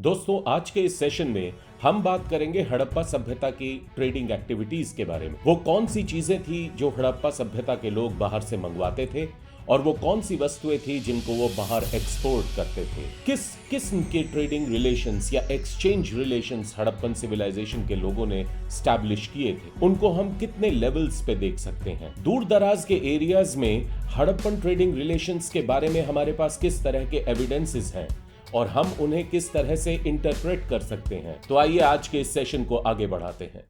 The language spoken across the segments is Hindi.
दोस्तों, आज के इस सेशन में हम बात करेंगे हड़प्पा सभ्यता की ट्रेडिंग एक्टिविटीज के बारे में। वो कौन सी चीजें थी जो हड़प्पा सभ्यता के लोग बाहर से मंगवाते थे और वो कौन सी वस्तुएं थी जिनको वो बाहर एक्सपोर्ट करते थे। किस किस्म के ट्रेडिंग रिलेशंस या एक्सचेंज रिलेशंस हड़प्पन सिविलाइजेशन के लोगों ने स्टैब्लिश किए थे, उनको हम कितने लेवल्स पे देख सकते हैं। दूर दराज के एरियाज में हड़प्पन ट्रेडिंग रिलेशंस के बारे में हमारे पास किस तरह के एविडेंसेस हैं और हम उन्हें किस तरह से इंटरप्रेट कर सकते हैं। तो आइए आज के इस सेशन को आगे बढ़ाते हैं।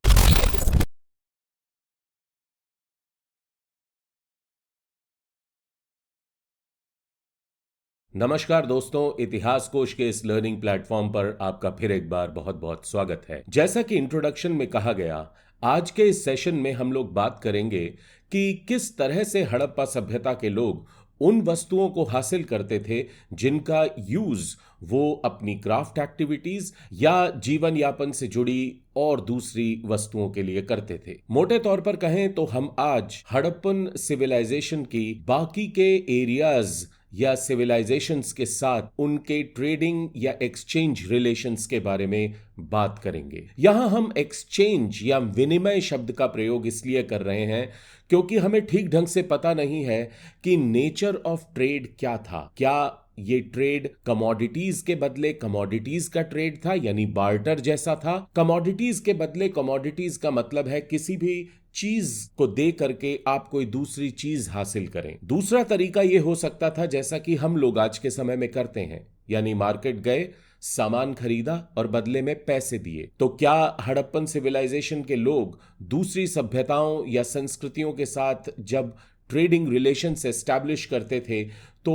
नमस्कार दोस्तों, इतिहास कोश के इस लर्निंग प्लेटफॉर्म पर आपका फिर एक बार बहुत बहुत स्वागत है। जैसा कि इंट्रोडक्शन में कहा गया, आज के इस सेशन में हम लोग बात करेंगे कि किस तरह से हड़प्पा सभ्यता के लोग उन वस्तुओं को हासिल करते थे जिनका यूज वो अपनी क्राफ्ट एक्टिविटीज या जीवन यापन से जुड़ी और दूसरी वस्तुओं के लिए करते थे। मोटे तौर पर कहें तो हम आज हड़प्पन सिविलाइजेशन की बाकी के एरियाज या सिविलाइजेशंस के साथ उनके ट्रेडिंग या एक्सचेंज रिलेशंस के बारे में बात करेंगे। यहां हम एक्सचेंज या विनिमय शब्द का प्रयोग इसलिए कर रहे हैं क्योंकि हमें ठीक ढंग से पता नहीं है कि नेचर ऑफ ट्रेड क्या था। क्या ये ट्रेड कमोडिटीज के बदले कमोडिटीज का ट्रेड था, यानी बार्टर जैसा था। कमोडिटीज के बदले कमोडिटीज का मतलब है किसी भी चीज को दे करके आप कोई दूसरी चीज हासिल करें। दूसरा तरीका यह हो सकता था जैसा कि हम लोग आज के समय में करते हैं, यानी मार्केट गए, सामान खरीदा और बदले में पैसे दिए। तो क्या हड़प्पन सिविलाइजेशन के लोग दूसरी सभ्यताओं या संस्कृतियों के साथ जब ट्रेडिंग रिलेशंस एस्टैब्लिश करते थे तो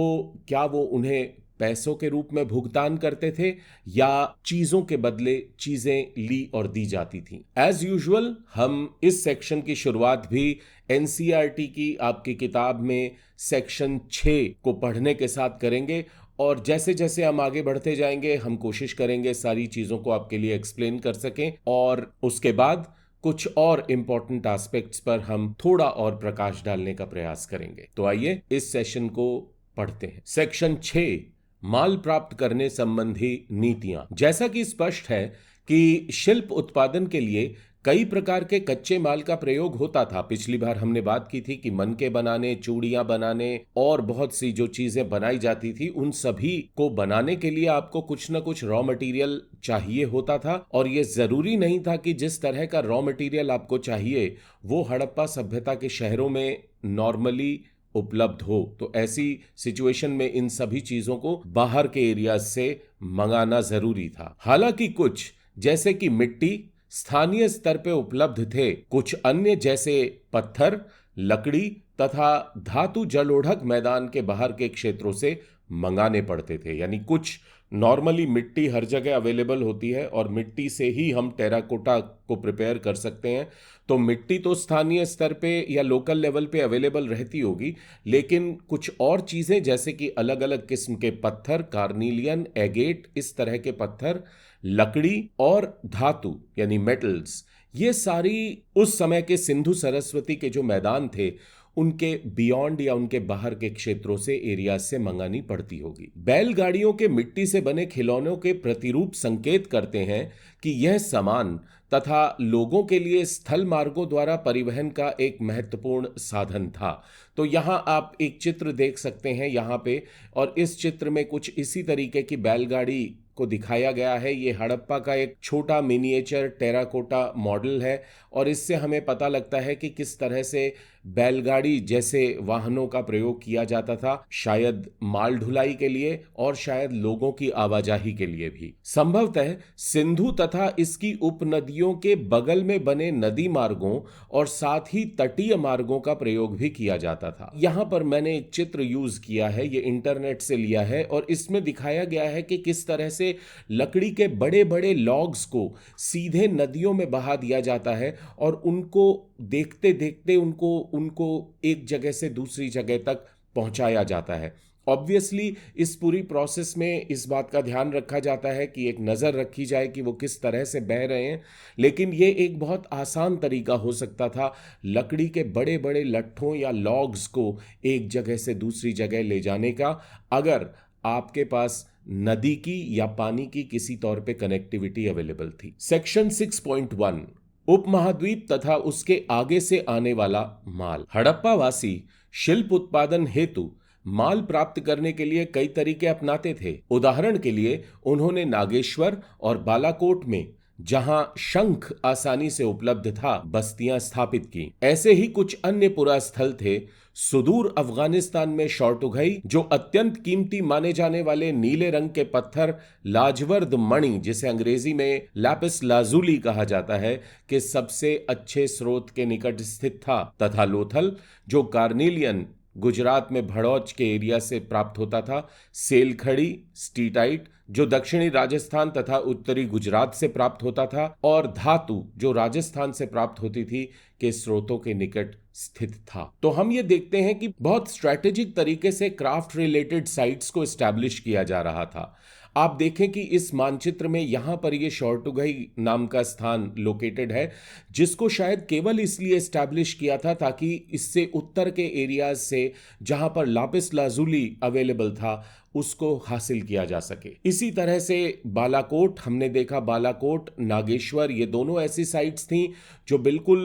क्या वो उन्हें पैसों के रूप में भुगतान करते थे या चीजों के बदले चीजें ली और दी जाती थी। एज यूजुअल हम इस सेक्शन की शुरुआत भी एनसीईआरटी की आपकी किताब में सेक्शन 6 को पढ़ने के साथ करेंगे और जैसे जैसे हम आगे बढ़ते जाएंगे हम कोशिश करेंगे सारी चीजों को आपके लिए एक्सप्लेन कर सकें और उसके बाद कुछ और इंपॉर्टेंट एस्पेक्ट्स पर हम थोड़ा और प्रकाश डालने का प्रयास करेंगे। तो आइए इस सेशन को पढ़ते हैं। सेक्शन 6, माल प्राप्त करने संबंधी नीतियां। जैसा कि स्पष्ट है कि शिल्प उत्पादन के लिए कई प्रकार के कच्चे माल का प्रयोग होता था। पिछली बार हमने बात की थी कि मनके बनाने, चूड़ियां बनाने और बहुत सी जो चीजें बनाई जाती थी उन सभी को बनाने के लिए आपको कुछ ना कुछ रॉ मटेरियल चाहिए होता था और यह जरूरी नहीं था कि जिस तरह का रॉ मटेरियल आपको चाहिए वो हड़प्पा सभ्यता के शहरों में नॉर्मली उपलब्ध हो। तो ऐसी सिचुएशन में इन सभी चीजों को बाहर के एरियाज से मंगाना जरूरी था। हालांकि कुछ जैसे कि मिट्टी स्थानीय स्तर पे उपलब्ध थे, कुछ अन्य जैसे पत्थर, लकड़ी तथा धातु जलोढ़क मैदान के बाहर के क्षेत्रों से मंगाने पड़ते थे। यानी कुछ नॉर्मली मिट्टी हर जगह अवेलेबल होती है और मिट्टी से ही हम टेराकोटा को प्रिपेयर कर सकते हैं। तो मिट्टी तो स्थानीय स्तर पे या लोकल लेवल पे अवेलेबल रहती होगी, लेकिन कुछ और चीज़ें जैसे कि अलग अलग किस्म के पत्थर, कार्नीलियन, एगेट, इस तरह के पत्थर, लकड़ी और धातु यानी मेटल्स, ये सारी उस समय के सिंधु सरस्वती के जो मैदान थे उनके बियॉन्ड या उनके बाहर के क्षेत्रों से एरिया से मंगानी पड़ती होगी। बैलगाड़ियों के मिट्टी से बने खिलौनों के प्रतिरूप संकेत करते हैं कि यह सामान तथा लोगों के लिए स्थल मार्गों द्वारा परिवहन का एक महत्वपूर्ण साधन था। तो यहाँ आप एक चित्र देख सकते हैं यहाँ पे, और इस चित्र में कुछ इसी तरीके की बैलगाड़ी को दिखाया गया है। ये हड़प्पा का एक छोटा मिनिएचर टेराकोटा मॉडल है और इससे हमें पता लगता है कि किस तरह से बैलगाड़ी जैसे वाहनों का प्रयोग किया जाता था, शायद माल ढुलाई के लिए और शायद लोगों की आवाजाही के लिए भी। संभवतः सिंधु तथा इसकी उपनदियों के बगल में बने नदी मार्गों और साथ ही तटीय मार्गों का प्रयोग भी किया जाता था। यहाँ पर मैंने एक चित्र यूज किया है, ये इंटरनेट से लिया है और इसमें दिखाया गया है कि किस तरह से लकड़ी के बड़े बड़े लॉग्स को सीधे नदियों में बहा दिया जाता है और उनको देखते देखते उनको एक जगह से दूसरी जगह तक पहुंचाया जाता है। ऑब्वियसली इस पूरी प्रोसेस में इस बात का ध्यान रखा जाता है कि एक नज़र रखी जाए कि वो किस तरह से बह रहे हैं, लेकिन ये एक बहुत आसान तरीका हो सकता था लकड़ी के बड़े बड़े लट्ठों या लॉग्स को एक जगह से दूसरी जगह ले जाने का, अगर आपके पास नदी की या पानी की किसी तौर पे कनेक्टिविटी अवेलेबल थी। सेक्शन 6.1 उपमहाद्वीप तथा उसके आगे से आने वाला माल। हड़प्पा वासी शिल्प उत्पादन हेतु माल प्राप्त करने के लिए कई तरीके अपनाते थे। उदाहरण के लिए उन्होंने नागेश्वर और बालाकोट में, जहां शंख आसानी से उपलब्ध था, बस्तियां स्थापित की। ऐसे ही कुछ अन्य पुरास्थल थे। सुदूर अफगानिस्तान में शॉर्टुघई, जो अत्यंत कीमती माने जाने वाले नीले रंग के पत्थर लाजवर्द मणि, जिसे अंग्रेजी में लैपिस लाजुली कहा जाता है, के सबसे अच्छे स्रोत के निकट स्थित था, तथा लोथल, जो कार्निलियन गुजरात में भड़ौच के एरिया से प्राप्त होता था, सेलखड़ी स्टीटाइट, जो दक्षिणी राजस्थान तथा उत्तरी गुजरात से प्राप्त होता था, और धातु, जो राजस्थान से प्राप्त होती थी, के स्रोतों के निकट स्थित था। तो हम ये देखते हैं कि बहुत स्ट्रैटेजिक तरीके से क्राफ्ट रिलेटेड साइट्स को एस्टैब्लिश किया जा रहा था। आप देखें कि इस मानचित्र में यहां पर ये शॉर्टुघई नाम का स्थान लोकेटेड है, जिसको शायद केवल इसलिए एस्टैब्लिश किया था ताकि इससे उत्तर के एरियाज से, जहां पर लापिस लाजुली अवेलेबल था, उसको हासिल किया जा सके। इसी तरह से बालाकोट, हमने देखा बालाकोट, नागेश्वर, ये दोनों ऐसी साइट्स थीं जो बिल्कुल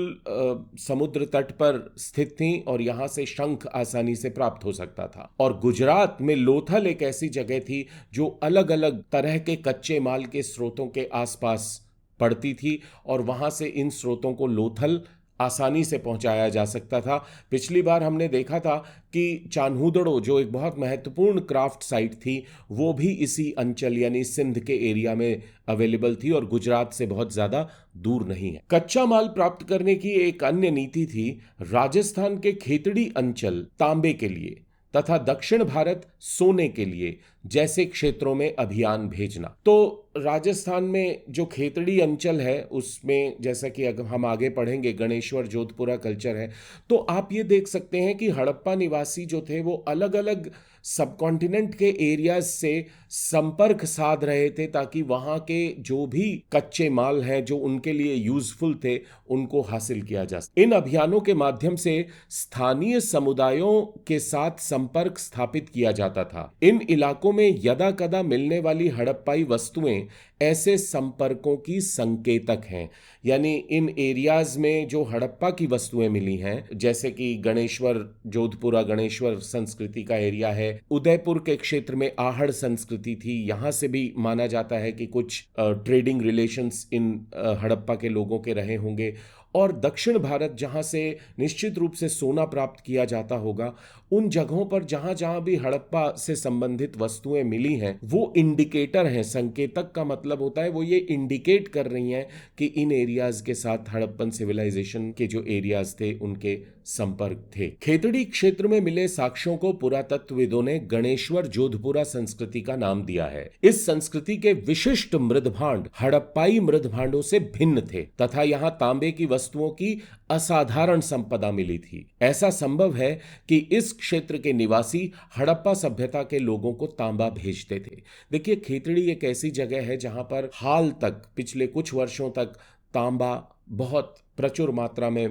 समुद्र तट पर स्थित थीं और यहां से शंख आसानी से प्राप्त हो सकता था। और गुजरात में लोथल एक ऐसी जगह थी जो अलग अलग तरह के कच्चे माल के स्रोतों के आसपास पड़ती थी, और वहां से इन स्रोतों को लोथल आसानी से पहुंचाया जा सकता था। पिछली बार हमने देखा था कि चान्हूदड़ो, जो एक बहुत महत्वपूर्ण क्राफ्ट साइट थी, वो भी इसी अंचल यानी सिंध के एरिया में अवेलेबल थी और गुजरात से बहुत ज्यादा दूर नहीं है। कच्चा माल प्राप्त करने की एक अन्य नीति थी राजस्थान के खेतड़ी अंचल तांबे के लिए तथा दक्षिण भारत सोने के लिए जैसे क्षेत्रों में अभियान भेजना। तो राजस्थान में जो खेतड़ी अंचल है, उसमें जैसा कि अगर हम आगे पढ़ेंगे गणेश्वर जोधपुरा कल्चर है, तो आप ये देख सकते हैं कि हड़प्पा निवासी जो थे वो अलग अलग सबकॉन्टिनेंट के एरियाज से संपर्क साध रहे थे ताकि वहां के जो भी कच्चे माल हैं जो उनके लिए यूजफुल थे, उनको हासिल किया जा सके। इन अभियानों के माध्यम से स्थानीय समुदायों के साथ संपर्क स्थापित किया जाता था। इन इलाकों में यदा कदा मिलने वाली हड़प्पाई वस्तुएं ऐसे संपर्कों की संकेतक हैं। यानी इन एरियाज में जो हड़प्पा की वस्तुएं मिली हैं, जैसे कि गणेश्वर जोधपुरा गणेश्वर संस्कृति का एरिया है, उदयपुर के क्षेत्र में आहड़ संस्कृति थी, यहां से भी माना जाता है कि कुछ ट्रेडिंग रिलेशंस इन हड़प्पा के लोगों के रहे होंगे। और दक्षिण भारत, जहां से निश्चित रूप से सोना प्राप्त किया जाता होगा, उन जगहों पर जहां जहां भी हड़प्पा से संबंधित वस्तुएं मिली हैं, वो इंडिकेटर हैं। संकेतक का मतलब होता है वो ये इंडिकेट कर रही हैं कि इन एरियाज के साथ हड़प्पन सिविलाइजेशन के जो एरियाज थे उनके संपर्क थे। खेतड़ी क्षेत्र में मिले साक्ष्यों को पुरातत्वविदों ने गणेश्वर जोधपुरा संस्कृति का नाम दिया है। इस संस्कृति के विशिष्ट मृदभांड हड़प्पाई मृदभांडों से भिन्न थे तथा यहां तांबे की वस्तुओं की असाधारण संपदा मिली थी। ऐसा संभव है कि इस क्षेत्र के निवासी हड़प्पा सभ्यता के लोगों को तांबा भेजते थे। देखिए, खेतड़ी एक ऐसी जगह है जहां पर हाल तक, पिछले कुछ वर्षों तक, तांबा बहुत प्रचुर मात्रा में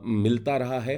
मिलता रहा है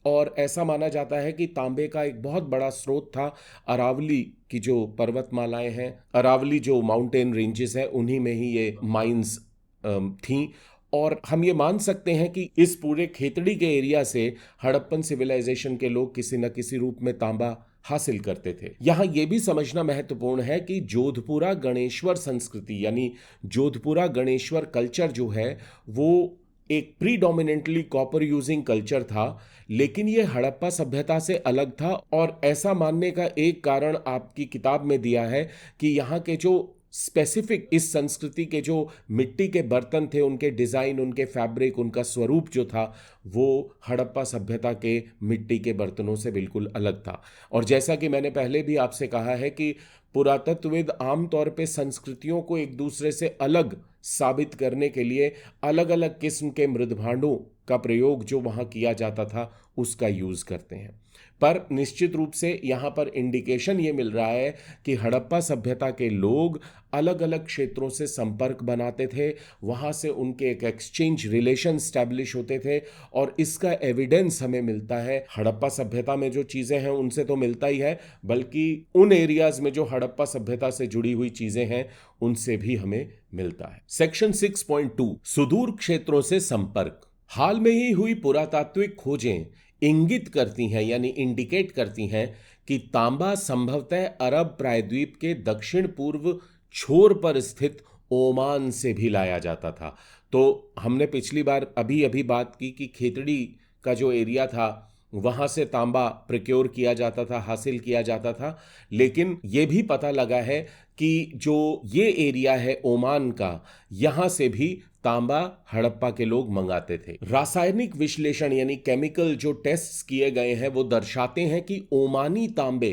और ऐसा माना जाता है कि तांबे का एक बहुत बड़ा स्रोत था अरावली की जो पर्वतमालाएं हैं, अरावली जो माउंटेन रेंजेस हैं, उन्हीं में ही ये माइंस थीं। और हम ये मान सकते हैं कि इस पूरे खेतड़ी के एरिया से हड़प्पन सिविलाइजेशन के लोग किसी न किसी रूप में तांबा हासिल करते थे। यहां यह भी समझना महत्वपूर्ण है कि जोधपुरा गणेश्वर संस्कृति यानी जोधपुरा गणेश्वर कल्चर जो है वो एक प्रीडोमिनेंटली कॉपर यूजिंग कल्चर था, लेकिन यह हड़प्पा सभ्यता से अलग था। और ऐसा मानने का एक कारण आपकी किताब में दिया है कि यहाँ के जो स्पेसिफिक इस संस्कृति के जो मिट्टी के बर्तन थे, उनके डिज़ाइन, उनके फैब्रिक, उनका स्वरूप जो था वो हड़प्पा सभ्यता के मिट्टी के बर्तनों से बिल्कुल अलग था। और जैसा कि मैंने पहले भी आपसे कहा है कि पुरातत्वविद आमतौर पे संस्कृतियों को एक दूसरे से अलग साबित करने के लिए अलग अलग किस्म के मृदभांडों का प्रयोग जो वहाँ किया जाता था उसका यूज़ करते हैं। पर निश्चित रूप से यहाँ पर इंडिकेशन ये मिल रहा है कि हड़प्पा सभ्यता के लोग अलग अलग क्षेत्रों से संपर्क बनाते थे, वहाँ से उनके एक एक्सचेंज रिलेशन स्टैब्लिश होते थे। और इसका एविडेंस हमें मिलता है हड़प्पा सभ्यता में जो चीज़ें हैं उनसे तो मिलता ही है, बल्कि उन एरियाज में जो हड़प्पा हड़प्पा सभ्यता से जुड़ी हुई चीजें हैं उनसे भी हमें मिलता है। सेक्शन 6.2 सुदूर क्षेत्रों से संपर्क। हाल में ही हुई पुरातात्विक खोजें इंगित करती हैं यानी इंडिकेट करती हैं कि तांबा संभवतः अरब प्रायद्वीप के दक्षिण पूर्व छोर पर स्थित ओमान से भी लाया जाता था। तो हमने पिछली बार अभी अभी बात की कि खेतड़ी का जो एरिया था वहां से तांबा प्रोक्योर किया जाता था, हासिल किया जाता था, लेकिन यह भी पता लगा है कि जो ये एरिया है ओमान का, यहां से भी तांबा हड़प्पा के लोग मंगाते थे। रासायनिक विश्लेषण यानी केमिकल जो टेस्ट्स किए गए हैं वो दर्शाते हैं कि ओमानी तांबे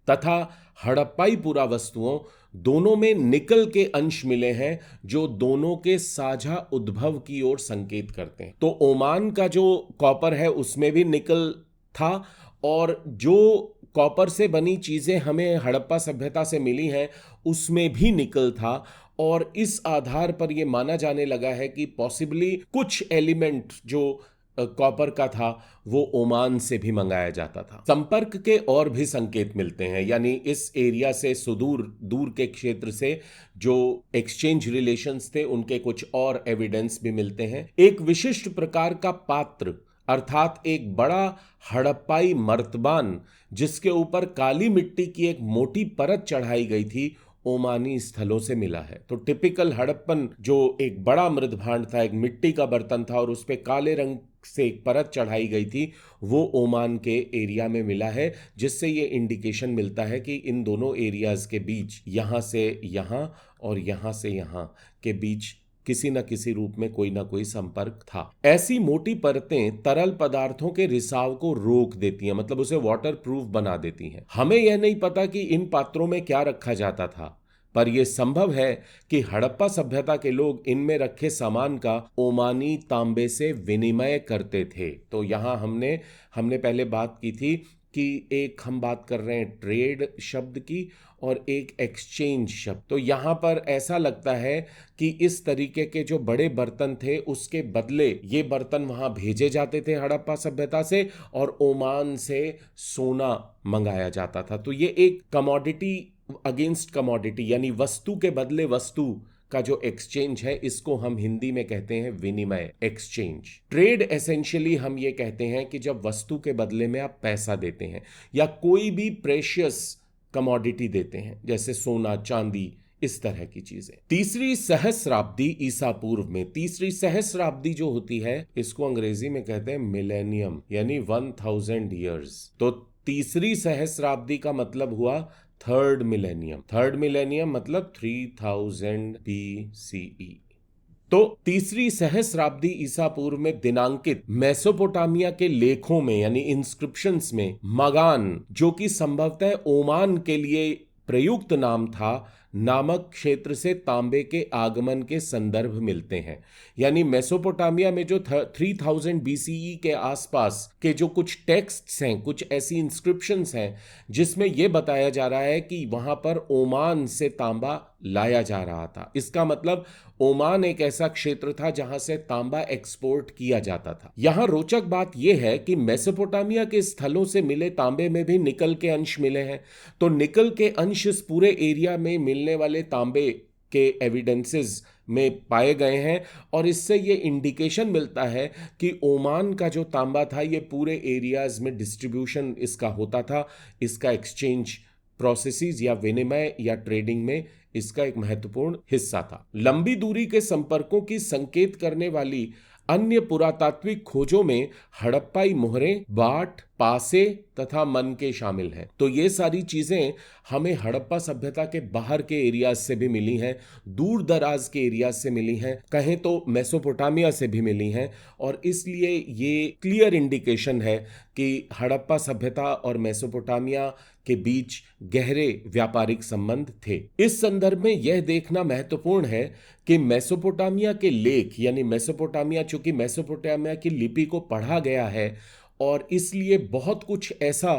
तथा हड़प्पाई पुरावस्तुओं दोनों में निकल के अंश मिले हैं जो दोनों के साझा उद्भव की ओर संकेत करते हैं। तो ओमान का जो कॉपर है उसमें भी निकल था और जो कॉपर से बनी चीजें हमें हड़प्पा सभ्यता से मिली हैं उसमें भी निकल था और इस आधार पर यह माना जाने लगा है कि पॉसिबली कुछ एलिमेंट जो कॉपर का था वो ओमान से भी मंगाया जाता था। संपर्क के और भी संकेत मिलते हैं, यानी इस एरिया से सुदूर दूर के क्षेत्र से जो एक्सचेंज रिलेशंस थे उनके कुछ और एविडेंस भी मिलते हैं। एक विशिष्ट प्रकार का पात्र अर्थात एक बड़ा हड़प्पाई मर्तबान जिसके ऊपर काली मिट्टी की एक मोटी परत चढ़ाई गई थी ओमानी स्थलों से मिला है। तो टिपिकल हड़प्पन जो एक बड़ा मृदभांड था, एक मिट्टी का बर्तन था और उस पे काले रंग से एक परत चढ़ाई गई थी, वो ओमान के एरिया में मिला है, जिससे ये इंडिकेशन मिलता है कि इन दोनों एरियाज के बीच यहां से यहां और यहां से यहां के बीच किसी न किसी रूप में कोई ना कोई संपर्क था। ऐसी मोटी परतें तरल पदार्थों के रिसाव को रोक देती हैं, मतलब उसे वाटर प्रूफ बना देती हैं। हमें यह नहीं पता कि इन पात्रों में क्या रखा जाता था, पर यह संभव है कि हड़प्पा सभ्यता के लोग इनमें रखे सामान का ओमानी तांबे से विनिमय करते थे। तो यहां हमने पहले बात की थी कि एक हम बात कर रहे हैं ट्रेड शब्द की और एक एक्सचेंज शब्द। तो यहां पर ऐसा लगता है कि इस तरीके के जो बड़े बर्तन थे उसके बदले ये बर्तन वहां भेजे जाते थे हड़प्पा सभ्यता से और ओमान से सोना मंगाया जाता था। तो ये एक कमोडिटी अगेंस्ट कमोडिटी यानी वस्तु के बदले वस्तु का जो एक्सचेंज है, इसको हम हिंदी में कहते हैं विनिमय, एक्सचेंज। ट्रेड एसेंशियली हम ये कहते हैं कि जब वस्तु के बदले में आप पैसा देते हैं या कोई भी प्रेशियस कमोडिटी देते हैं जैसे सोना चांदी, इस तरह की चीजें। तीसरी सहस्राब्दी ईसा पूर्व में, तीसरी सहस्राब्दी जो होती है इसको अंग्रेजी में कहते हैं मिलेनियम यानी 1000 ईयर्स। तो तीसरी सहस्राब्दी का मतलब हुआ थर्ड मिलेनियम। थर्ड मिलेनियम मतलब 3000 BCE। तो तीसरी सहस्राब्दी ईसा पूर्व में दिनांकित मेसोपोटामिया के लेखों में यानी इंस्क्रिप्शंस में मगान, जो कि संभवतः ओमान के लिए प्रयुक्त नाम था, नामक क्षेत्र से तांबे के आगमन के संदर्भ मिलते हैं। यानी मेसोपोटामिया में जो 3000 BCE के आसपास के जो कुछ टेक्स्ट्स हैं, कुछ ऐसी इंस्क्रिप्शंस हैं जिसमें यह बताया जा रहा है कि वहां पर ओमान से तांबा लाया जा रहा था। इसका मतलब ओमान एक ऐसा क्षेत्र था जहां से तांबा एक्सपोर्ट किया जाता था। यहां रोचक बात यह है कि मेसोपोटामिया के स्थलों से मिले तांबे में भी निकल के अंश मिले हैं। तो निकल के अंश इस पूरे एरिया में मिलने वाले तांबे के एविडेंसेस में पाए गए हैं और इससे ये इंडिकेशन मिलता है कि ओमान का जो तांबा था ये पूरे एरियाज में डिस्ट्रीब्यूशन इसका होता था, इसका एक्सचेंज प्रोसेसेस या विनिमय या ट्रेडिंग में इसका एक महत्वपूर्ण हिस्सा था। लंबी दूरी के संपर्कों की संकेत करने वाली अन्य पुरातात्विक खोजों में हड़प्पाई मोहरें, बाट, पासे तथा मनके शामिल हैं। तो ये सारी चीजें हमें हड़प्पा सभ्यता के बाहर के एरियाज से भी मिली हैं, दूर दराज के एरियाज से मिली हैं, कहें तो मेसोपोटामिया से भी मिली हैं और इसलिए ये क्लियर इंडिकेशन है कि हड़प्पा सभ्यता और मेसोपोटामिया के बीच गहरे व्यापारिक संबंध थे। इस संदर्भ में यह देखना महत्वपूर्ण है कि मेसोपोटामिया के लेख यानी मेसोपोटामिया, चूंकि मेसोपोटामिया की लिपि को पढ़ा गया है और इसलिए बहुत कुछ ऐसा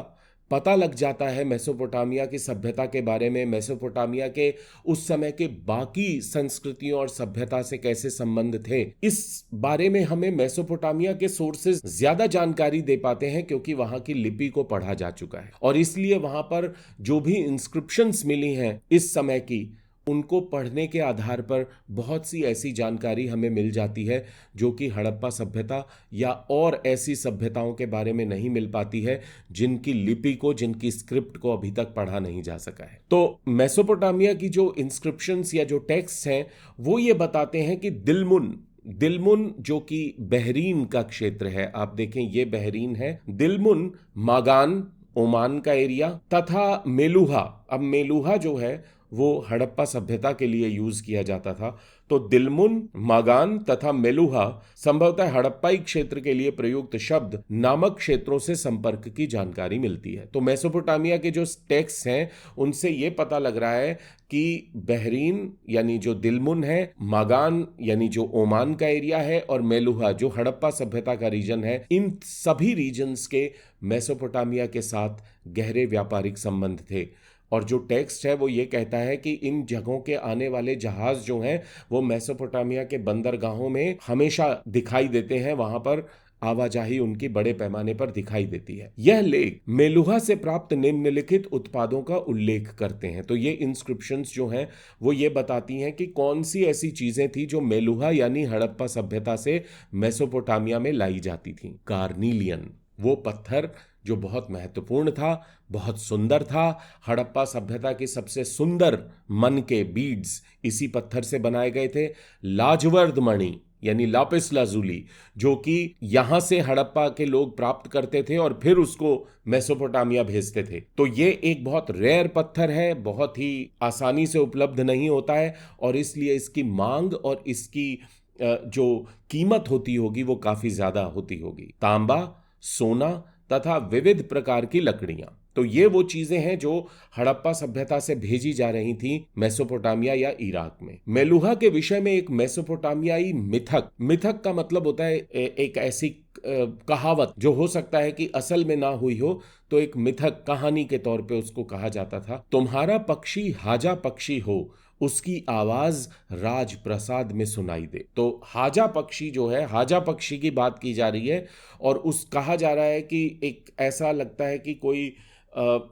पता लग जाता है मेसोपोटामिया की सभ्यता के बारे में, मेसोपोटामिया के उस समय के बाकी संस्कृतियों और सभ्यता से कैसे संबंध थे, इस बारे में हमें मेसोपोटामिया के सोर्सेज ज्यादा जानकारी दे पाते हैं क्योंकि वहां की लिपि को पढ़ा जा चुका है। और इसलिए वहां पर जो भी इंस्क्रिप्शंस मिली हैं इस समय की, उनको पढ़ने के आधार पर बहुत सी ऐसी जानकारी हमें मिल जाती है जो कि हड़प्पा सभ्यता या और ऐसी सभ्यताओं के बारे में नहीं मिल पाती है जिनकी लिपि को, जिनकी स्क्रिप्ट को अभी तक पढ़ा नहीं जा सका है। तो मेसोपोटामिया की जो इंस्क्रिप्शंस या जो टेक्स्ट हैं वो ये बताते हैं कि दिलमुन जो कि बहरीन का क्षेत्र है, आप देखें ये बहरीन है, दिलमुन मागान ओमान का एरिया तथा मेलुहा, अब मेलुहा जो है वो हड़प्पा सभ्यता के लिए यूज किया जाता था। तो दिलमुन, मागान तथा मेलुहा संभवतः हड़प्पाई क्षेत्र के लिए प्रयुक्त शब्द नामक क्षेत्रों से संपर्क की जानकारी मिलती है। तो मेसोपोटामिया के जो टेक्स्ट हैं उनसे ये पता लग रहा है कि बहरीन यानी जो दिलमुन है, मागान यानी जो ओमान का एरिया है, और मेलुहा जो हड़प्पा सभ्यता का रीजन है, इन सभी रीजन्स के मेसोपोटामिया के साथ गहरे व्यापारिक संबंध थे। और जो टेक्स्ट है वो ये कहता है कि इन जगहों के आने वाले जहाज जो हैं वो मेसोपोटामिया के बंदरगाहों में हमेशा दिखाई देते हैं, वहां पर आवाजाही उनकी बड़े पैमाने पर दिखाई देती है। यह लेख मेलुहा से प्राप्त निम्नलिखित उत्पादों का उल्लेख करते हैं। तो ये इंस्क्रिप्शंस जो हैं वो ये बताती हैं कि कौन सी ऐसी चीजें थी जो मेलुहा यानी हड़प्पा सभ्यता से मेसोपोटामिया में लाई जाती थी। कार्निलियन, वो पत्थर जो बहुत महत्वपूर्ण था, बहुत सुंदर था, हड़प्पा सभ्यता की सबसे सुंदर मन के बीड्स इसी पत्थर से बनाए गए थे। लाजवर्द मणि यानी लापिस लाजुली, जो कि यहां से हड़प्पा के लोग प्राप्त करते थे और फिर उसको मेसोपोटामिया भेजते थे। तो ये एक बहुत रेयर पत्थर है, बहुत ही आसानी से उपलब्ध नहीं होता है और इसलिए इसकी मांग और इसकी जो कीमत होती होगी वो काफी ज्यादा होती होगी। तांबा, सोना तथा विविध प्रकार की लकड़ियां, तो ये वो चीजें हैं जो हड़प्पा सभ्यता से भेजी जा रही थी मेसोपोटामिया या इराक में। मेलुहा के विषय में एक मेसोपोटामियाई मिथक का मतलब होता है एक ऐसी कहावत जो हो सकता है कि असल में ना हुई हो, तो एक मिथक कहानी के तौर पे उसको कहा जाता था। तुम्हारा पक्षी हाजा पक्षी हो, उसकी आवाज राजप्रसाद में सुनाई दे। तो हाजा पक्षी जो है, हाजा पक्षी की बात की जा रही है और उस कहा जा रहा है कि एक ऐसा लगता है कि कोई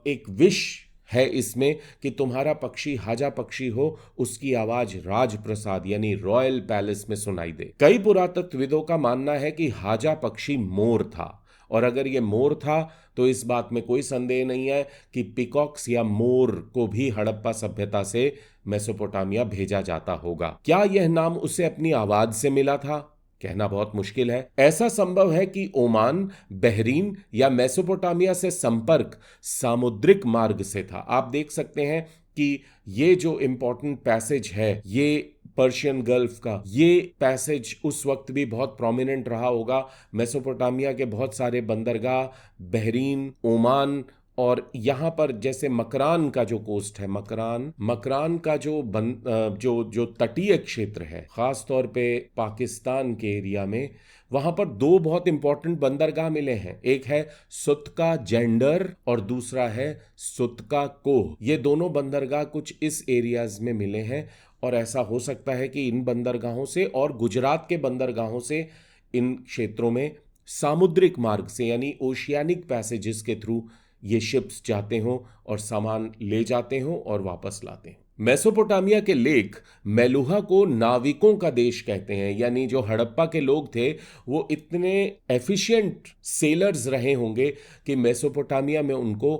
एक विश है इसमें कि तुम्हारा पक्षी हाजा पक्षी हो, उसकी आवाज राजप्रसाद यानी रॉयल पैलेस में सुनाई दे। कई पुरातत्वविदों का मानना है कि हाजा पक्षी मोर था, और अगर ये मोर था तो इस बात में कोई संदेह नहीं है कि पिकॉक्स या मोर को भी हड़प्पा सभ्यता से मेसोपोटामिया भेजा जाता होगा। क्या यह नाम उसे अपनी आवाज से मिला था? कहना बहुत मुश्किल है। ऐसा संभव है कि ओमान, बहरीन या मेसोपोटामिया से संपर्क सामुद्रिक मार्ग से था। आप देख सकते हैं कि ये जो इंपॉर्टेंट पैसेज है, ये पर्शियन गल्फ का ये पैसेज उस वक्त भी बहुत प्रोमिनेंट रहा होगा। मेसोपोटामिया के बहुत सारे बंदरगाह बहरीन, ओमान और यहाँ पर जैसे मकरान का जो कोस्ट है, मकरान का जो तटीय क्षेत्र है, खास तौर पे पाकिस्तान के एरिया में, वहां पर दो बहुत इंपॉर्टेंट बंदरगाह मिले हैं। एक है सुतका जेंडर और दूसरा है सुतका कोह। ये दोनों बंदरगाह कुछ इस एरियाज में मिले हैं और ऐसा हो सकता है कि इन बंदरगाहों से और गुजरात के बंदरगाहों से इन क्षेत्रों में सामुद्रिक मार्ग से यानी ओशियानिक पैसेजेस के थ्रू ये शिप्स जाते हों और सामान ले जाते हों और वापस लाते हों। मेसोपोटामिया के लेख मेलुहा को नाविकों का देश कहते हैं, यानी जो हड़प्पा के लोग थे वो इतने एफिशिएंट सेलर्स रहे होंगे कि मेसोपोटामिया में उनको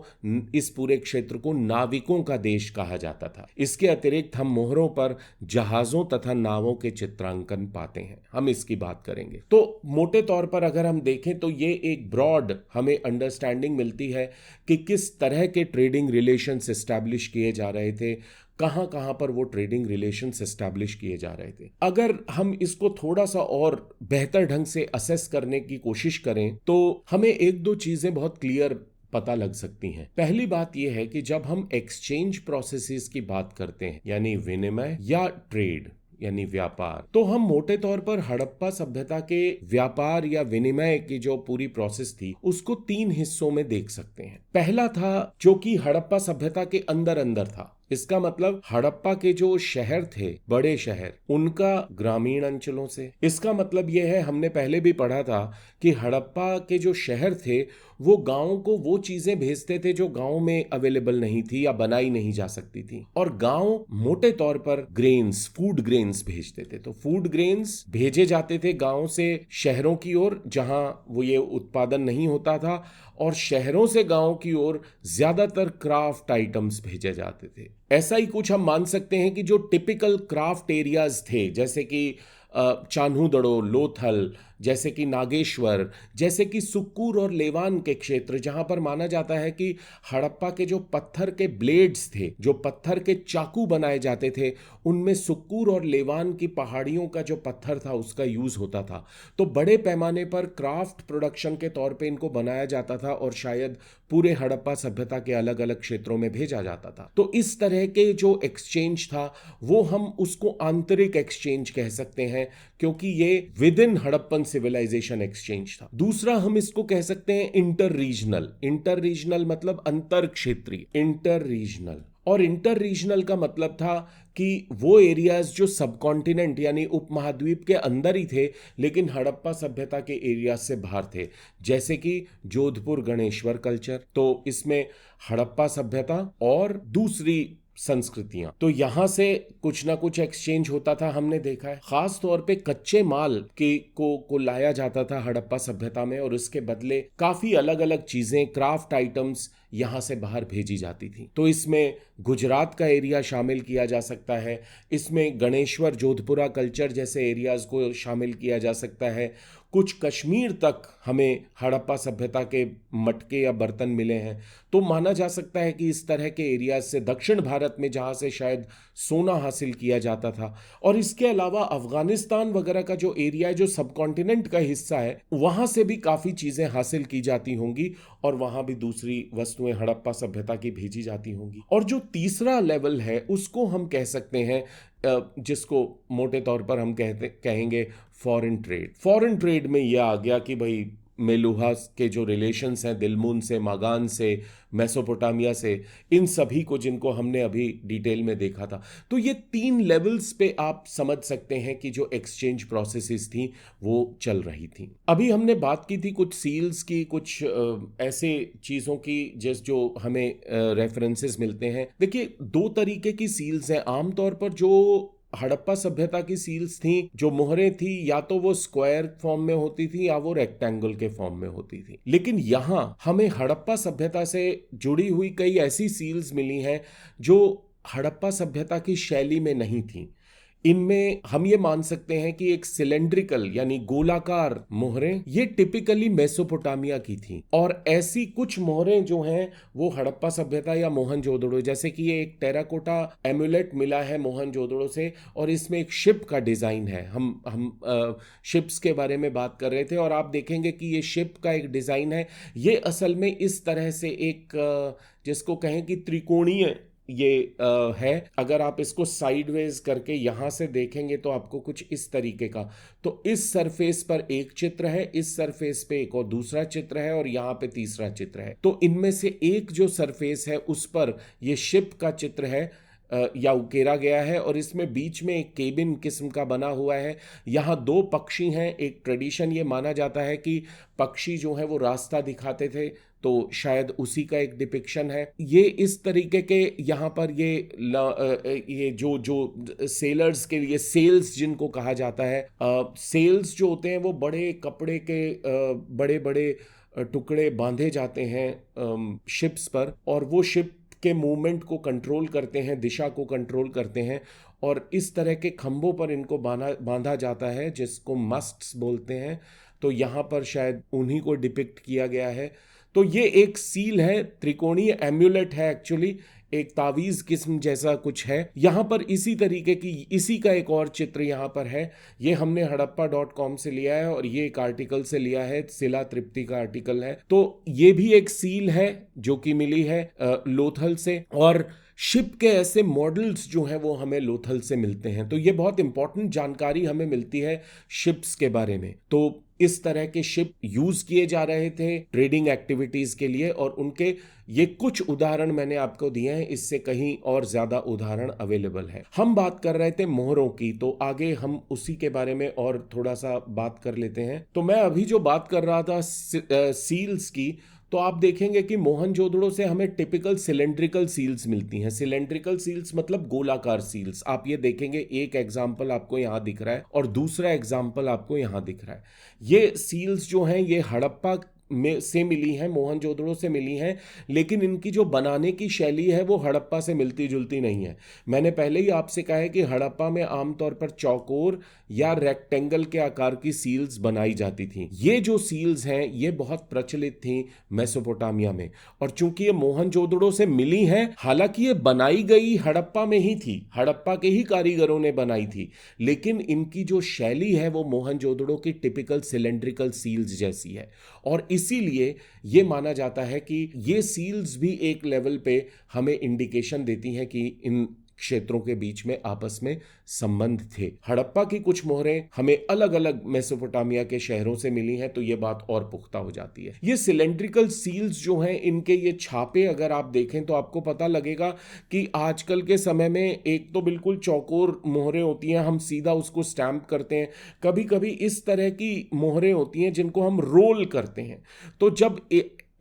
इस पूरे क्षेत्र को नाविकों का देश कहा जाता था। इसके अतिरिक्त हम मोहरों पर जहाजों तथा नावों के चित्रांकन पाते हैं, हम इसकी बात करेंगे। तो मोटे तौर पर अगर हम देखें तो ये एक ब्रॉड हमें अंडरस्टैंडिंग मिलती है कि किस तरह के ट्रेडिंग रिलेशंस एस्टैब्लिश किए जा रहे थे, कहां कहां पर वो ट्रेडिंग रिलेशंस एस्टैब्लिश किए जा रहे थे। अगर हम इसको थोड़ा सा और बेहतर ढंग से असेस करने की कोशिश करें तो हमें एक दो चीजें बहुत क्लियर पता लग सकती हैं। पहली बात यह है कि जब हम एक्सचेंज प्रोसेसेस की बात करते हैं, यानी विनिमय या ट्रेड यानी व्यापार। तो हम मोटे तौर पर हड़प्पा सभ्यता के व्यापार या विनिमय की जो पूरी प्रोसेस थी उसको 3 हिस्सों में देख सकते हैं। पहला था जो कि हड़प्पा सभ्यता के अंदर अंदर था। इसका मतलब हड़प्पा के जो शहर थे, बड़े शहर, उनका ग्रामीण अंचलों से। इसका मतलब यह है, हमने पहले भी पढ़ा था कि हड़प्पा के जो शहर थे वो गांव को वो चीजें भेजते थे जो गांव में अवेलेबल नहीं थी या बनाई नहीं जा सकती थी, और गांव मोटे तौर पर ग्रेन्स, फूड ग्रेन्स भेजते थे। तो फूड ग्रेन्स भेजे जाते थे गांव से शहरों की ओर जहां वो ये उत्पादन नहीं होता था, और शहरों से गांव की ओर ज्यादातर क्राफ्ट आइटम्स भेजे जाते थे। ऐसा ही कुछ हम मान सकते हैं कि जो टिपिकल क्राफ्ट एरियाज थे, जैसे कि चान्हूदड़ो, लोथल, जैसे कि नागेश्वर, जैसे कि सुक्कूर और लेवान के क्षेत्र, जहां पर माना जाता है कि हड़प्पा के जो पत्थर के ब्लेड्स थे, जो पत्थर के चाकू बनाए जाते थे, उनमें सुक्कूर और लेवान की पहाड़ियों का जो पत्थर था उसका यूज होता था। तो बड़े पैमाने पर क्राफ्ट प्रोडक्शन के तौर पे इनको बनाया जाता था और शायद पूरे हड़प्पा सभ्यता के अलग अलग क्षेत्रों में भेजा जाता था। तो इस तरह के जो एक्सचेंज था वो हम उसको आंतरिक एक्सचेंज कह सकते हैं, क्योंकि ये within Harappan civilisation exchange था। दूसरा हम इसको कह सकते हैं इंटर रीजनल। इंटर रीजनल मतलब अंतर क्षेत्रीय, इंटर रीजनल। और इंटर रीजनल का मतलब था कि वो एरियाज जो सब कॉन्टिनेंट यानी उपमहाद्वीप के अंदर ही थे लेकिन हड़प्पा सभ्यता के एरियाज से बाहर थे, जैसे कि जोधपुर गणेश्वर कल्चर। तो इसमें हड़प्पा सभ्यता और दूसरी संस्कृतियां, तो यहां से कुछ ना कुछ एक्सचेंज होता था, हमने देखा है। खास तौर पे कच्चे माल को लाया जाता था हड़प्पा सभ्यता में, और उसके बदले काफी अलग अलग चीजें, क्राफ्ट आइटम्स यहां से बाहर भेजी जाती थी। तो इसमें गुजरात का एरिया शामिल किया जा सकता है, इसमें गणेश्वर, जोधपुरा कल्चर जैसे एरियाज को शामिल किया जा सकता है। कुछ कश्मीर तक हमें हड़प्पा सभ्यता के मटके या बर्तन मिले हैं। तो माना जा सकता है कि इस तरह के एरियाज से दक्षिण भारत में, जहां से शायद सोना हासिल किया जाता था, और इसके अलावा अफगानिस्तान वगैरह का जो एरिया है, जो सब कॉन्टिनेंट का हिस्सा है, वहां से भी काफी चीजें हासिल की जाती होंगी, और वहां भी दूसरी वस्तुएं हड़प्पा सभ्यता की भेजी जाती होंगी। और जो तीसरा लेवल है उसको हम कह सकते हैं, जिसको मोटे तौर पर हम कहेंगे फॉरेन ट्रेड। फॉरेन ट्रेड में यह आ गया कि भाई मेलुहा के जो रिलेशंस हैं दिलमुन से, मागान से, मेसोपोटामिया से, इन सभी को जिनको हमने अभी डिटेल में देखा था। तो ये 3 लेवल्स पे आप समझ सकते हैं कि जो एक्सचेंज प्रोसेसेस थी वो चल रही थी। अभी हमने बात की थी कुछ सील्स की, कुछ ऐसे चीज़ों की जो हमें रेफरेंसेस मिलते हैं। देखिए 2 तरीके की सील्स हैं आमतौर पर। जो हड़प्पा सभ्यता की सील्स थी, जो मोहरें थी, या तो वो स्क्वायर फॉर्म में होती थी या वो रेक्टेंगल के फॉर्म में होती थी। लेकिन यहां हमें हड़प्पा सभ्यता से जुड़ी हुई कई ऐसी सील्स मिली हैं जो हड़प्पा सभ्यता की शैली में नहीं थी। इनमें हम ये मान सकते हैं कि एक सिलेंड्रिकल यानी गोलाकार मोहरें, ये टिपिकली मेसोपोटामिया की थी, और ऐसी कुछ मोहरें जो हैं वो हड़प्पा सभ्यता या मोहनजोदड़ो, जैसे कि ये एक टेराकोटा एमुलेट मिला है मोहनजोदड़ो से, और इसमें एक शिप का डिजाइन है। हम शिप्स के बारे में बात कर रहे थे, और आप देखेंगे कि ये शिप का एक डिजाइन है। ये असल में इस तरह से एक जिसको कहें कि त्रिकोणीय ये है। अगर आप इसको साइडवेज करके यहां से देखेंगे तो आपको कुछ इस तरीके का, तो इस सरफेस पर एक चित्र है, इस सरफेस पे एक और दूसरा चित्र है, और यहां पे तीसरा चित्र है। तो इनमें से एक जो सरफेस है उस पर ये शिप का चित्र है या उकेरा गया है, और इसमें बीच में एक केबिन किस्म का बना हुआ है। यहाँ 2 पक्षी हैं। एक ट्रेडिशन ये माना जाता है कि पक्षी जो है वो रास्ता दिखाते थे, तो शायद उसी का एक डिपिक्शन है ये। इस तरीके के यहाँ पर ये जो सेलर्स के लिए, सेल्स जिनको कहा जाता है, सेल्स जो होते हैं वो बड़े कपड़े के बड़े बड़े टुकड़े बांधे जाते हैं शिप्स पर, और वो शिप के मूवमेंट को कंट्रोल करते हैं, दिशा को कंट्रोल करते हैं, और इस तरह के खंभों पर इनको बांधा जाता है जिसको मस्ट्स बोलते हैं। तो यहाँ पर शायद उन्हीं को डिपिक्ट किया गया है। तो ये एक सील है, त्रिकोणीय एम्यूलेट है, एक्चुअली एक तावीज किस्म जैसा कुछ है। यहाँ पर इसी तरीके की, इसी का एक और चित्र यहाँ पर है। ये हमने हड़प्पा.com से लिया है, और ये एक आर्टिकल से लिया है, शिला तृप्ति का आर्टिकल है। तो ये भी एक सील है जो कि मिली है लोथल से। और शिप के ऐसे मॉडल्स जो हैं वो हमें लोथल से मिलते हैं। तो ये बहुत इंपॉर्टेंट जानकारी हमें मिलती है शिप्स के बारे में। तो इस तरह के शिप यूज किए जा रहे थे ट्रेडिंग एक्टिविटीज के लिए, और उनके ये कुछ उदाहरण मैंने आपको दिए हैं, इससे कहीं और ज्यादा उदाहरण अवेलेबल है। हम बात कर रहे थे मोहरों की, तो आगे हम उसी के बारे में और थोड़ा सा बात कर लेते हैं। तो मैं अभी जो बात कर रहा था सील्स की, तो आप देखेंगे कि मोहनजोदड़ो से हमें टिपिकल सिलेंड्रिकल सील्स मिलती हैं। सिलेंड्रिकल सील्स मतलब गोलाकार सील्स। आप ये देखेंगे, एक एग्जाम्पल आपको यहां दिख रहा है और दूसरा एग्जाम्पल आपको यहां दिख रहा है। ये सील्स जो हैं ये हड़प्पा में से मिली हैं, मोहनजोदड़ो से मिली हैं, लेकिन इनकी जो बनाने की शैली है वो हड़प्पा से मिलती जुलती नहीं है। मैंने पहले ही आपसे कहा है कि हड़प्पा में आमतौर पर चौकोर या रेक्टेंगल के आकार की सील्स बनाई जाती थी। ये जो सील्स हैं ये बहुत प्रचलित थी मेसोपोटामिया में, और चूंकि ये मोहनजोदड़ो से मिली हैं, हालांकि ये बनाई गई हड़प्पा में ही थी, हड़प्पा के ही कारीगरों ने बनाई थी, लेकिन इनकी जो शैली है वो मोहनजोदड़ो की टिपिकल सिलेंड्रिकल सील्स जैसी है। और इसीलिए ये माना जाता है कि ये सील्स भी एक लेवल पे हमें इंडिकेशन देती हैं कि इन क्षेत्रों के बीच में आपस में संबंध थे। हड़प्पा की कुछ मोहरें हमें अलग अलग मेसोपोटामिया के शहरों से मिली हैं, तो ये बात और पुख्ता हो जाती है। ये सिलेंड्रिकल सील्स जो हैं, इनके ये छापे अगर आप देखें तो आपको पता लगेगा कि आजकल के समय में एक तो बिल्कुल चौकोर मोहरें होती हैं, हम सीधा उसको स्टैंप करते हैं। कभी कभी इस तरह की मोहरें होती हैं जिनको हम रोल करते हैं। तो जब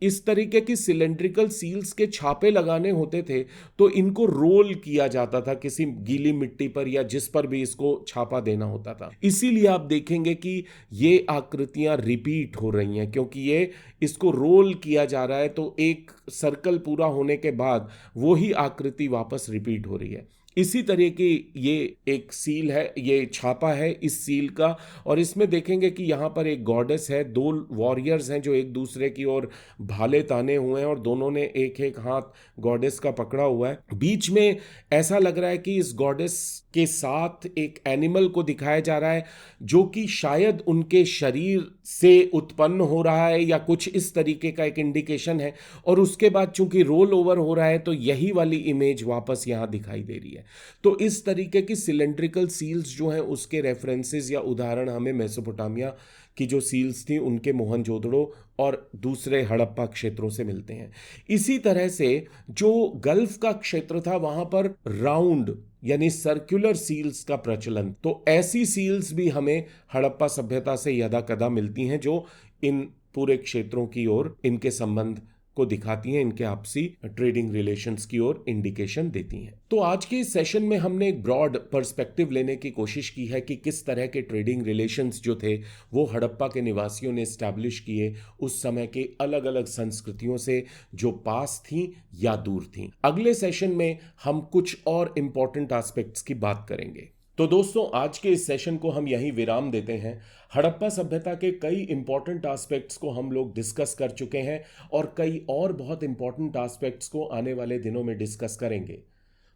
इस तरीके की सिलेंड्रिकल सील्स के छापे लगाने होते थे तो इनको रोल किया जाता था किसी गीली मिट्टी पर या जिस पर भी इसको छापा देना होता था। इसीलिए आप देखेंगे कि ये आकृतियां रिपीट हो रही हैं, क्योंकि ये इसको रोल किया जा रहा है, तो एक सर्कल पूरा होने के बाद वही आकृति वापस रिपीट हो रही है। इसी तरह की ये एक सील है, ये छापा है इस सील का, और इसमें देखेंगे कि यहाँ पर एक गॉडेस है, दो वॉरियर्स हैं जो एक दूसरे की ओर भाले ताने हुए हैं और दोनों ने एक एक हाथ गॉडेस का पकड़ा हुआ है। बीच में ऐसा लग रहा है कि इस गॉडेस के साथ एक एनिमल को दिखाया जा रहा है जो कि शायद उनके शरीर से उत्पन्न हो रहा है या कुछ इस तरीके का एक इंडिकेशन है, और उसके बाद चूंकि रोल ओवर हो रहा है तो यही वाली इमेज वापस यहां दिखाई दे रही है। तो इस तरीके की सिलेंड्रिकल सील्स जो हैं उसके रेफरेंसेस या उदाहरण हमें मेसोपोटामिया की जो सील्स थी उनके मोहनजोदड़ो और दूसरे हड़प्पा क्षेत्रों से मिलते हैं। इसी तरह से जो गल्फ का क्षेत्र था वहां पर राउंड यानी सर्कुलर सील्स का प्रचलन, तो ऐसी सील्स भी हमें हड़प्पा सभ्यता से यदा कदा मिलती हैं जो इन पूरे क्षेत्रों की ओर इनके संबंध को दिखाती हैं, इनके आपसी ट्रेडिंग रिलेशंस की ओर इंडिकेशन देती हैं। तो आज के इस सेशन में हमने एक ब्रॉड पर्सपेक्टिव लेने की कोशिश की है कि किस तरह के ट्रेडिंग रिलेशंस जो थे वो हड़प्पा के निवासियों ने एस्टैब्लिश किए उस समय के अलग अलग संस्कृतियों से जो पास थीं या दूर थीं। अगले सेशन में हम कुछ और इंपॉर्टेंट एस्पेक्ट्स की बात करेंगे। तो दोस्तों, आज के इस सेशन को हम यहीं विराम देते हैं। हड़प्पा सभ्यता के कई इंपॉर्टेंट एस्पेक्ट्स को हम लोग डिस्कस कर चुके हैं और कई और बहुत इंपॉर्टेंट एस्पेक्ट्स को आने वाले दिनों में डिस्कस करेंगे।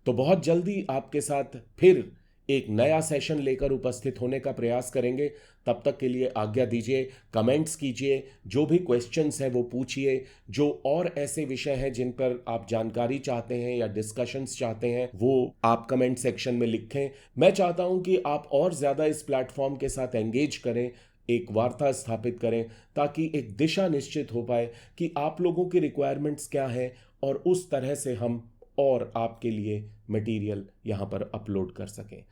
तो बहुत जल्दी आपके साथ फिर एक नया सेशन लेकर उपस्थित होने का प्रयास करेंगे। तब तक के लिए आज्ञा दीजिए, कमेंट्स कीजिए, जो भी क्वेश्चंस हैं वो पूछिए, जो और ऐसे विषय हैं जिन पर आप जानकारी चाहते हैं या डिस्कशंस चाहते हैं वो आप कमेंट सेक्शन में लिखें। मैं चाहता हूं कि आप और ज़्यादा इस प्लेटफॉर्म के साथ एंगेज करें, एक वार्ता स्थापित करें, ताकि एक दिशा निश्चित हो पाए कि आप लोगों की रिक्वायरमेंट्स क्या हैं और उस तरह से हम और आपके लिए मटेरियल यहाँ पर अपलोड कर सकें।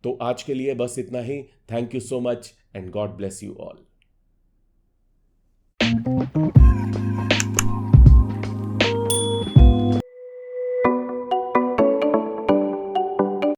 तो आज के लिए बस इतना ही। Thank you so much and God bless you all.